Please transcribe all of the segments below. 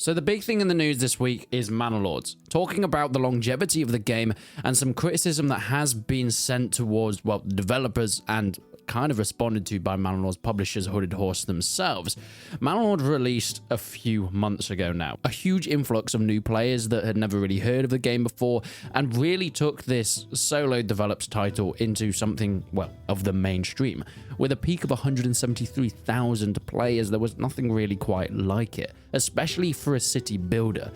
So the big thing in the news this week is Manor Lords, talking about the longevity of the game and some criticism that has been sent towards, well, developers and kind of responded to by Manor Lords publishers Hooded Horse themselves. Manor Lords released a few months ago now. A huge influx of new players that had never really heard of the game before and really took this solo developed title into something, well, of the mainstream. With a peak of 173,000 players, there was nothing really quite like it, especially for a city builder.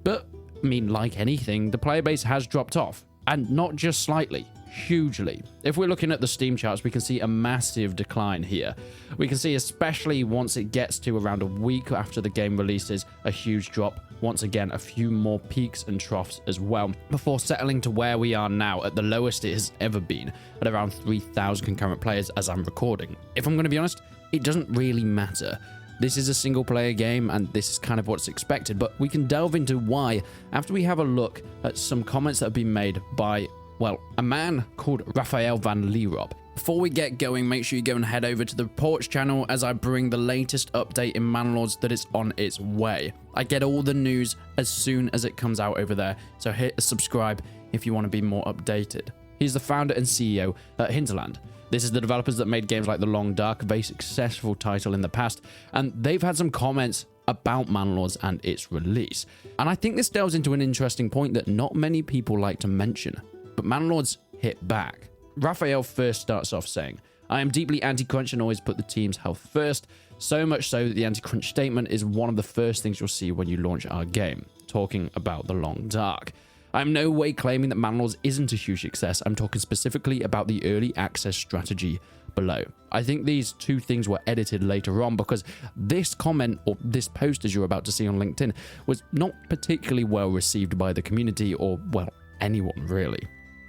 But, I mean, like anything, the player base has dropped off, and not just slightly. Hugely. If we're looking at the Steam charts, we can see a massive decline here. We can see, especially once it gets to around a week after the game releases, a huge drop. Once again, a few more peaks and troughs as well, before settling to where we are now at the lowest it has ever been, at around 3,000 concurrent players as I'm recording. If I'm going to be honest, it doesn't really matter. This is a single player game and this is kind of what's expected, but we can delve into why after we have a look at some comments that have been made by, well, a man called Raphael van Lierop. Before we get going, make sure you go and head over to the Reports channel as I bring the latest update in Manor Lords that is on its way. I get all the news as soon as it comes out over there, so hit subscribe if you want to be more updated. He's the founder and CEO at Hinterland. This is the developers that made games like The Long Dark, a very successful title in the past, and they've had some comments about Manor Lords and its release. And I think this delves into an interesting point that not many people like to mention. But Manor Lords hit back. Raphael first starts off saying, "I am deeply anti-crunch and always put the team's health first, so much so that the anti-crunch statement is one of the first things you'll see when you launch our game," talking about The Long Dark. "I'm no way claiming that Manor Lords isn't a huge success. I'm talking specifically about the early access strategy below." I think these two things were edited later on because this comment or this post, as you're about to see on LinkedIn, was not particularly well received by the community or, well, anyone really.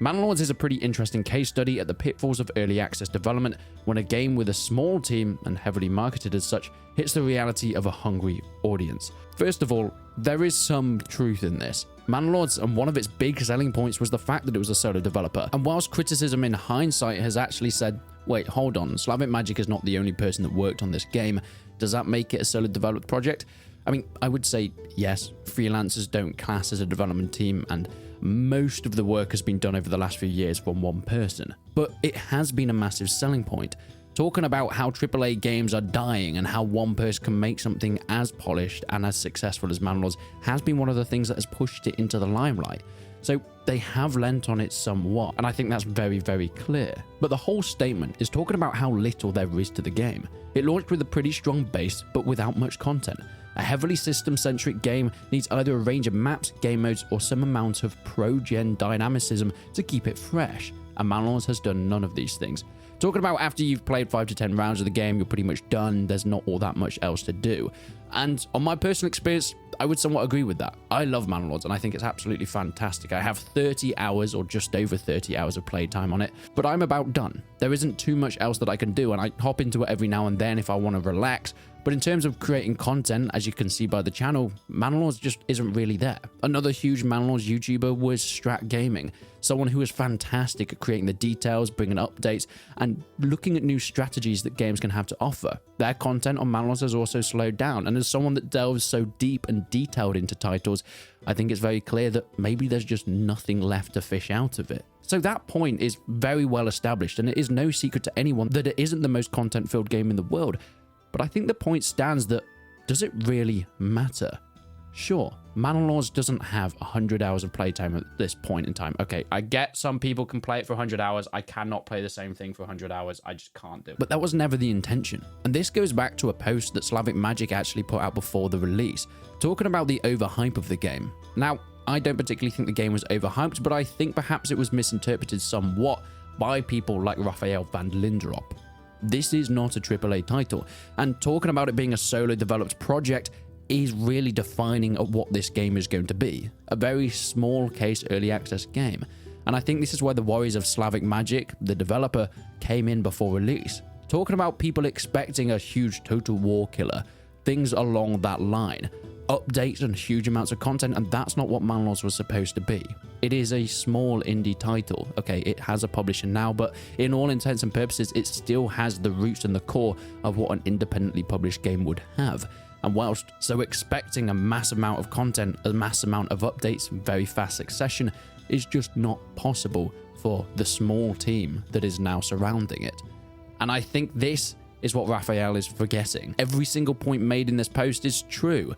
Manor Lords is a pretty interesting case study at the pitfalls of early access development when a game with a small team and heavily marketed as such hits the reality of a hungry audience. First of all, there is some truth in this. Manor Lords, and one of its big selling points was the fact that it was a solo developer. And whilst criticism in hindsight has actually said, wait, hold on, Slavic Magic is not the only person that worked on this game, does that make it a solo developed project? I mean, I would say yes, freelancers don't class as a development team, and most of the work has been done over the last few years from one person. But it has been a massive selling point. Talking about how AAA games are dying and how one person can make something as polished and as successful as Manor Lords has been one of the things that has pushed it into the limelight. So they have lent on it somewhat, and I think that's very, very clear. But the whole statement is talking about how little there is to the game. It launched with a pretty strong base, but without much content. A heavily system-centric game needs either a range of maps, game modes, or some amount of pro-gen dynamicism to keep it fresh, and Manor Lords has done none of these things. Talking about after you've played 5 to 10 rounds of the game, you're pretty much done, there's not all that much else to do. And on my personal experience, I would somewhat agree with that. I love Manor Lords and I think it's absolutely fantastic. I have 30 hours or just over 30 hours of playtime on it, but I'm about done. There isn't too much else that I can do, and I hop into it every now and then if I want to relax. But in terms of creating content, as you can see by the channel, Manor Lords just isn't really there. Another huge Manor Lords YouTuber was Strat Gaming, someone who was fantastic at creating the details, bringing updates, and looking at new strategies that games can have to offer. Their content on Manor Lords has also slowed down, and as someone that delves so deep and detailed into titles, I think it's very clear that maybe there's just nothing left to fish out of it. So that point is very well established, and it is no secret to anyone that it isn't the most content-filled game in the world. But I think the point stands that, does it really matter? Sure, Manor Lords doesn't have 100 hours of playtime at this point in time. Okay, I get some people can play it for 100 hours. I cannot play the same thing for 100 hours. I just can't do it. But that was never the intention. And this goes back to a post that Slavic Magic actually put out before the release, talking about the overhype of the game. Now, I don't particularly think the game was overhyped, but I think perhaps it was misinterpreted somewhat by people like Raphael van Lierop. This is not a AAA title, and talking about it being a solo developed project is really defining what this game is going to be. A very small case early access game. And I think this is where the worries of Slavic Magic, the developer, came in before release. Talking about people expecting a huge total war killer, things along that line. Updates and huge amounts of content, and that's not what Manor Lords was supposed to be. It is a small indie title. Okay, it has a publisher now, but in all intents and purposes, it still has the roots and the core of what an independently published game would have. And whilst so expecting a mass amount of content, a mass amount of updates in very fast succession is just not possible for the small team that is now surrounding it. And I think this is what Raphael is forgetting. Every single point made in this post is true,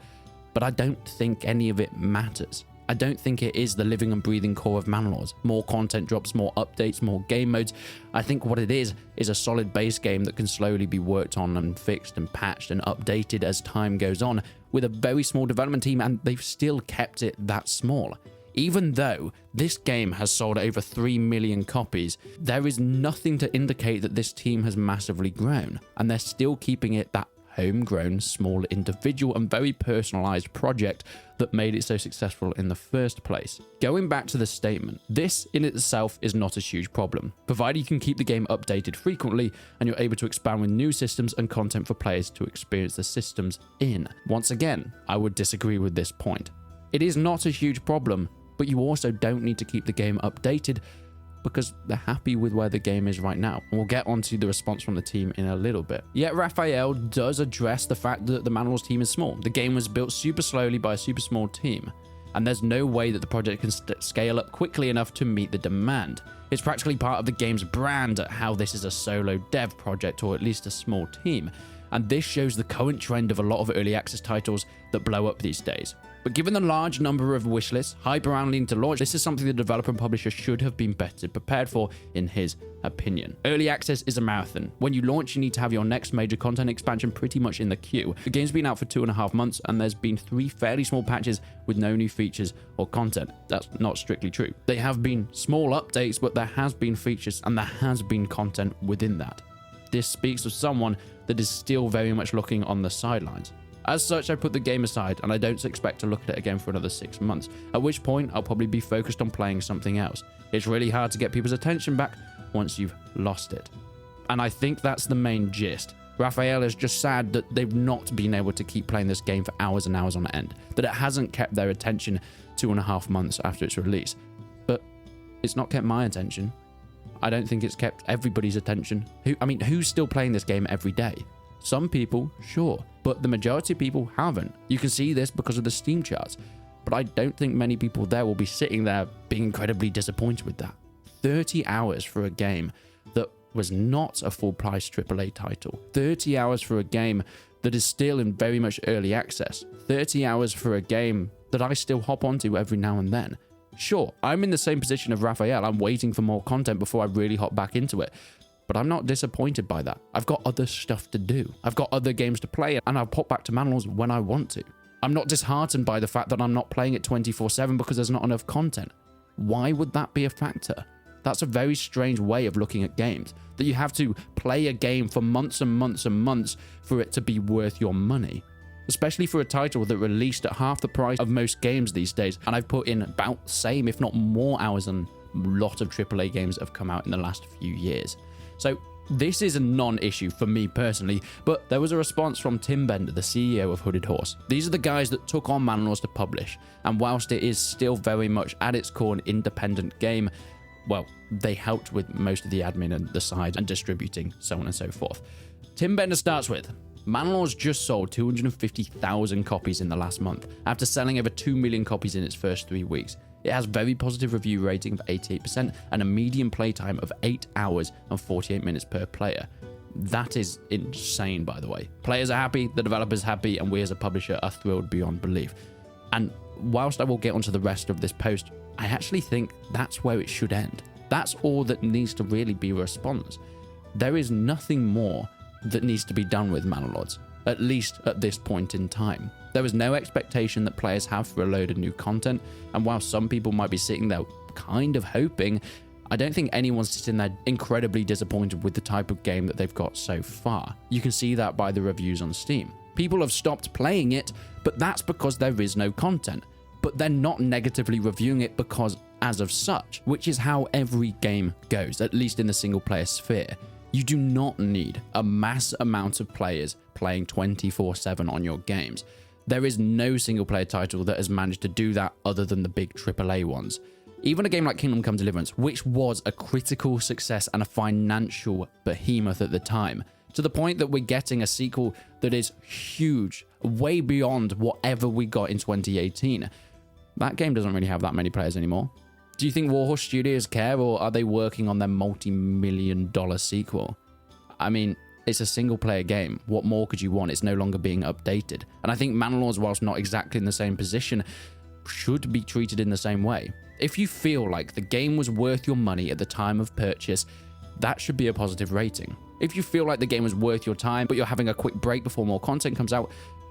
but I don't think any of it matters. I don't think it is the living and breathing core of Manor Lords. More content drops, more updates, more game modes. I think what it is a solid base game that can slowly be worked on and fixed and patched and updated as time goes on with a very small development team, and they've still kept it that small. Even though this game has sold over 3 million copies, there is nothing to indicate that this team has massively grown, and they're still keeping it that homegrown, small, individual, and very personalized project that made it so successful in the first place. Going back to the statement, this in itself is not a huge problem, provided you can keep the game updated frequently and you're able to expand with new systems and content for players to experience the systems in. Once again, I would disagree with this point. It is not a huge problem, but you also don't need to keep the game updated because they're happy with where the game is right now. And we'll get onto the response from the team in a little bit. Yet Raphael does address the fact that the Manor Lords team is small. The game was built super slowly by a super small team, and there's no way that the project can scale up quickly enough to meet the demand. It's practically part of the game's brand at how this is a solo dev project, or at least a small team. And this shows the current trend of a lot of early access titles that blow up these days. But given the large number of wishlists, hype around leading to launch, this is something the developer and publisher should have been better prepared for, in his opinion. Early access is a marathon. When you launch, you need to have your next major content expansion pretty much in the queue. The game's been out for 2.5 months, and there's been 3 fairly small patches with no new features or content. That's not strictly true. They have been small updates, but there has been features, and there has been content within that. This speaks of someone that is still very much looking on the sidelines. As such, I put the game aside, and I don't expect to look at it again for another 6 months, at which point I'll probably be focused on playing something else. It's really hard to get people's attention back once you've lost it. And I think that's the main gist. Raphael is just sad that they've not been able to keep playing this game for hours and hours on end, that it hasn't kept their attention 2.5 months after its release. But it's not kept my attention. I don't think it's kept everybody's attention. Who's still playing this game every day? Some people, sure, but the majority of people haven't. You can see this because of the Steam charts, but I don't think many people there will be sitting there being incredibly disappointed with that. 30 hours for a game that was not a full-price AAA title. 30 hours for a game that is still in very much early access. 30 hours for a game that I still hop onto every now and then. Sure, I'm in the same position of Raphael. I'm waiting for more content before I really hop back into it. But I'm not disappointed by that. I've got other stuff to do. I've got other games to play, and I'll pop back to Manor Lords when I want to. I'm not disheartened by the fact that I'm not playing it 24/7 because there's not enough content. Why would that be a factor? That's a very strange way of looking at games, that you have to play a game for months and months and months for it to be worth your money. Especially for a title that released at half the price of most games these days, and I've put in about the same, if not more hours than a lot of AAA games that have come out in the last few years. So this is a non-issue for me personally, but there was a response from Tim Bender, the CEO of Hooded Horse. These are the guys that took on Manor Lords to publish, and whilst it is still very much at its core an independent game, well, they helped with most of the admin and the side and distributing, so on and so forth. Tim Bender starts with, Manor Lords just sold 250,000 copies in the last month, after selling over 2 million copies in its first 3 weeks. It has very positive review rating of 88% and a median playtime of 8 hours and 48 minutes per player. That is insane, by the way. Players are happy, the developer's happy, and we as a publisher are thrilled beyond belief. And whilst I will get onto the rest of this post, I actually think that's where it should end. That's all that needs to really be a response. There is nothing more that needs to be done with Manor Lords, at least at this point in time. There is no expectation that players have for a load of new content, and while some people might be sitting there kind of hoping, I don't think anyone's sitting there incredibly disappointed with the type of game that they've got so far. You can see that by the reviews on Steam. People have stopped playing it, but that's because there is no content. But they're not negatively reviewing it because as of such, which is how every game goes, at least in the single player sphere. You do not need a mass amount of players playing 24/7 on your games. There is no single player title that has managed to do that other than the big AAA ones. Even a game like Kingdom Come Deliverance, which was a critical success and a financial behemoth at the time, to the point that we're getting a sequel that is huge, way beyond whatever we got in 2018. That game doesn't really have that many players anymore. Do you think Warhorse Studios care, or are they working on their multi-million-dollar sequel? I mean, it's a single-player game. What more could you want? It's no longer being updated. And I think Manor Lords, whilst not exactly in the same position, should be treated in the same way. If you feel like the game was worth your money at the time of purchase, that should be a positive rating. If you feel like the game was worth your time, but you're having a quick break before more content comes out,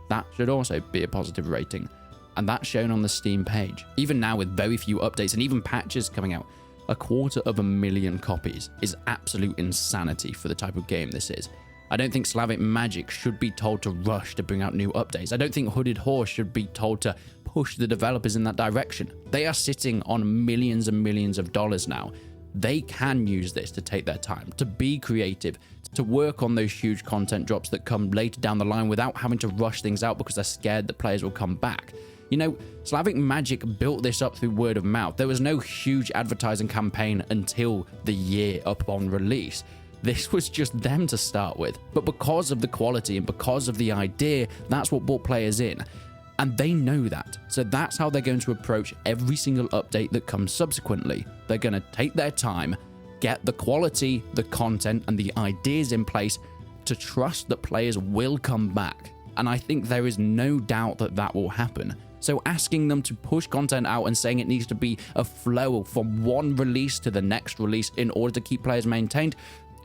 that should also be a positive rating. And that's shown on the Steam page. Even now, with very few updates and even patches coming out, 250,000 copies is absolute insanity for the type of game this is. I don't think Slavic Magic should be told to rush to bring out new updates. I don't think Hooded Horse should be told to push the developers in that direction. They are sitting on millions and millions of dollars now. They can use this to take their time, to be creative, to work on those huge content drops that come later down the line without having to rush things out because they're scared that players will come back. You know, Slavic Magic built this up through word of mouth. There was no huge advertising campaign until the year upon release. This was just them to start with. But because of the quality and because of the idea, that's what brought players in. And they know that. So that's how they're going to approach every single update that comes subsequently. They're going to take their time, get the quality, the content, and the ideas in place to trust that players will come back. And I think there is no doubt that that will happen. So asking them to push content out and saying it needs to be a flow from one release to the next release in order to keep players maintained,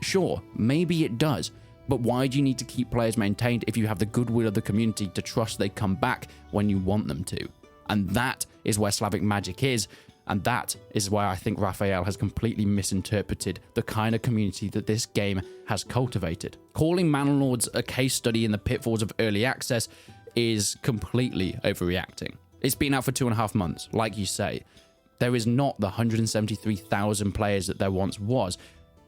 sure, maybe it does. But why do you need to keep players maintained if you have the goodwill of the community to trust they come back when you want them to? And that is where Slavic Magic is. And that is why I think Raphael has completely misinterpreted the kind of community that this game has cultivated. Calling Manor Lords a case study in the pitfalls of early access is completely overreacting. It's been out for 2.5 months, like you say. There is not the 173,000 players that there once was,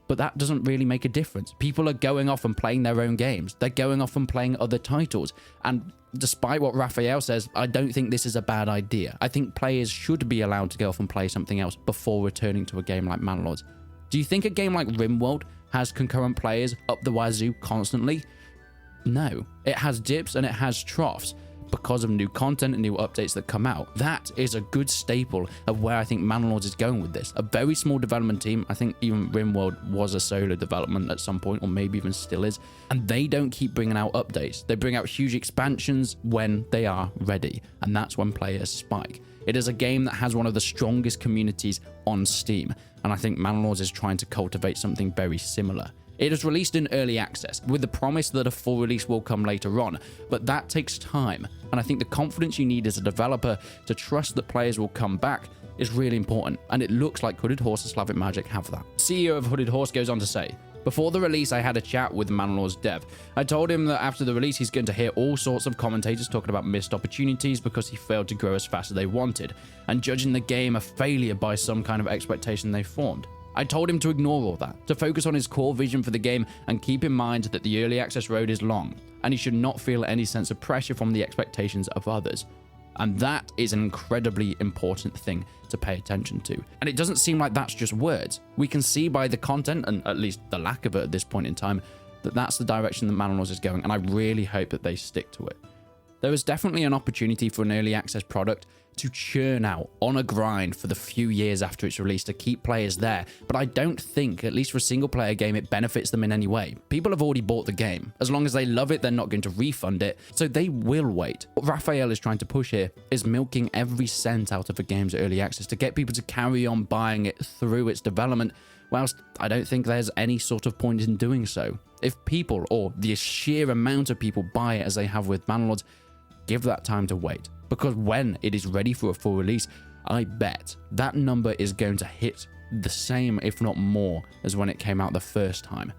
but that doesn't really make a difference. People are going off and playing their own games. They're going off and playing other titles. And despite what Raphael says, I don't think this is a bad idea. I think players should be allowed to go off and play something else before returning to a game like Manor Lords. Do you think a game like RimWorld has concurrent players up the wazoo constantly? No. It has dips and it has troughs because of new content and new updates that come out. That is a good staple of where I think Manor Lords is going with this. A very small development team. I think even RimWorld was a solo development at some point, or maybe even still is. And they don't keep bringing out updates. They bring out huge expansions when they are ready. And that's when players spike. It is a game that has one of the strongest communities on Steam. And I think Manor Lords is trying to cultivate something very similar. It is released in early access, with the promise that a full release will come later on, but that takes time, and I think the confidence you need as a developer to trust that players will come back is really important, and it looks like Hooded Horse and Slavic Magic have that. CEO of Hooded Horse goes on to say, "Before the release, I had a chat with Manor Lords dev. I told him that after the release, he's going to hear all sorts of commentators talking about missed opportunities because he failed to grow as fast as they wanted, and judging the game a failure by some kind of expectation they formed. I told him to ignore all that, to focus on his core vision for the game and keep in mind that the early access road is long, and he should not feel any sense of pressure from the expectations of others." And that is an incredibly important thing to pay attention to. And it doesn't seem like that's just words. We can see by the content, and at least the lack of it at this point in time, that that's the direction that Manor Lords is going, and I really hope that they stick to it. There is definitely an opportunity for an early access product to churn out on a grind for the few years after it's released to keep players there, but I don't think, at least for a single player game, it benefits them in any way. People have already bought the game. As long as they love it, they're not going to refund it, so they will wait. What Raphael is trying to push here is milking every cent out of a game's early access to get people to carry on buying it through its development, whilst I don't think there's any sort of point in doing so. If people, or the sheer amount of people, buy it as they have with Manor Lords, give that time to wait. Because when it is ready for a full release, I bet that number is going to hit the same, if not more, as when it came out the first time.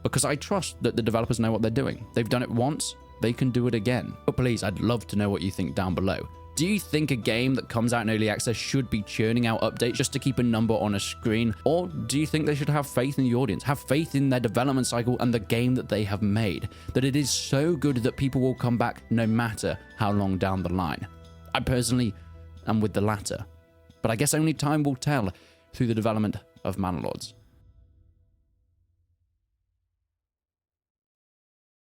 Because I trust that the developers know what they're doing. They've done it once, they can do it again. But please, I'd love to know what you think down below. Do you think a game that comes out in early access should be churning out updates just to keep a number on a screen? Or do you think they should have faith in the audience, have faith in their development cycle and the game that they have made? That it is so good that people will come back no matter how long down the line? I personally am with the latter. But I guess only time will tell through the development of Manor Lords.